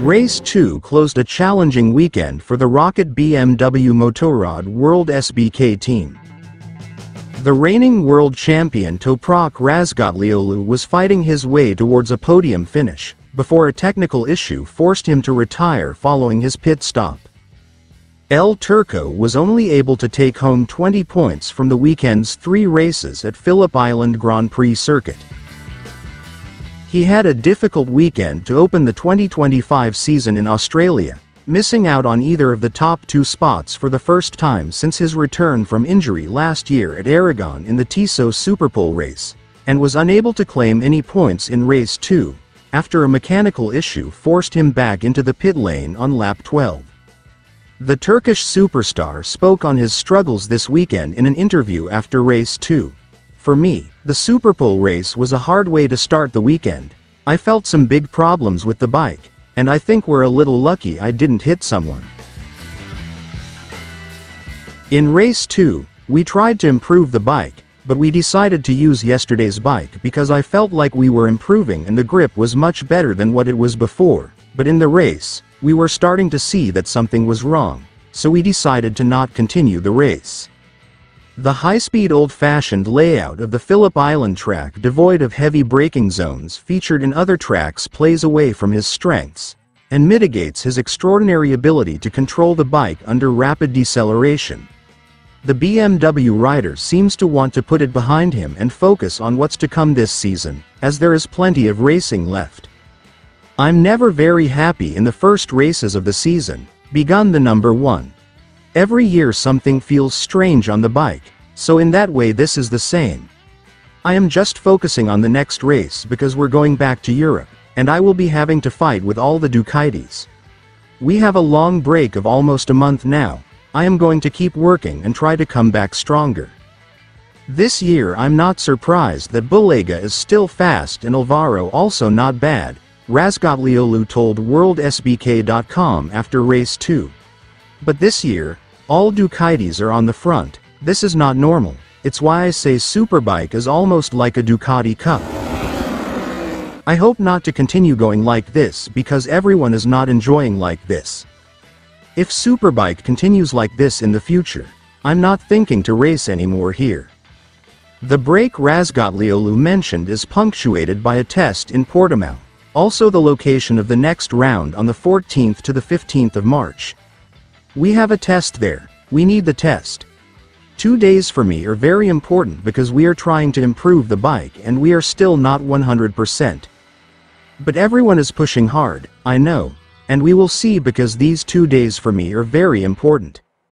Race 2 closed a challenging weekend for the Rocket BMW Motorrad WorldSBK team. The reigning world champion Toprak Razgatlıoğlu was fighting his way towards a podium finish, before a technical issue forced him to retire following his pit stop. El Turco was only able to take home 20 points from the weekend's 3 races at Phillip Island Grand Prix circuit. He had a difficult weekend to open the 2025 season in Australia, missing out on either of the top 2 spots for the first time since his return from injury last year at Aragon in the Tissot Superpole race, and was unable to claim any points in race 2, after a mechanical issue forced him back into the pit lane on lap 12. The Turkish superstar spoke on his struggles this weekend in an interview after race 2. "For me, the Superpole race was a hard way to start the weekend. I felt some big problems with the bike, and I think we're a little lucky I didn't hit someone." In race 2, we tried to improve the bike, but we decided to use yesterday's bike because I felt like we were improving and the grip was much better than what it was before, but in the race, we were starting to see that something was wrong, so we decided to not continue the race. The high-speed old-fashioned layout of the Phillip Island track devoid of heavy braking zones featured in other tracks plays away from his strengths, and mitigates his extraordinary ability to control the bike under rapid deceleration. The BMW rider seems to want to put it behind him and focus on what's to come this season, as there is plenty of racing left. I'm never very happy in the first races of the season, begun the number 1. Every year something feels strange on the bike, so in that way this is the same. I am just focusing on the next race because we're going back to Europe, and I will be having to fight with all the Ducatis. We have a long break of almost a month now. I am going to keep working and try to come back stronger. This year I'm not surprised that Bulega is still fast and Alvaro also not bad, Razgatlıoğlu told WorldSBK.com after race 2. But this year, all Ducatis are on the front. This is not normal. It's why I say Superbike is almost like a Ducati Cup. I hope not to continue going like this because everyone is not enjoying like this. If Superbike continues like this in the future, I'm not thinking to race anymore here. The break Razgatlıoğlu mentioned is punctuated by a test in Portimao, also the location of the next round on the 14th to the 15th of March. We have a test there. We need the test. 2 days for me are very important because we are trying to improve the bike and we are still not 100%. But everyone is pushing hard, I know, and we will see because these 2 days for me are very important.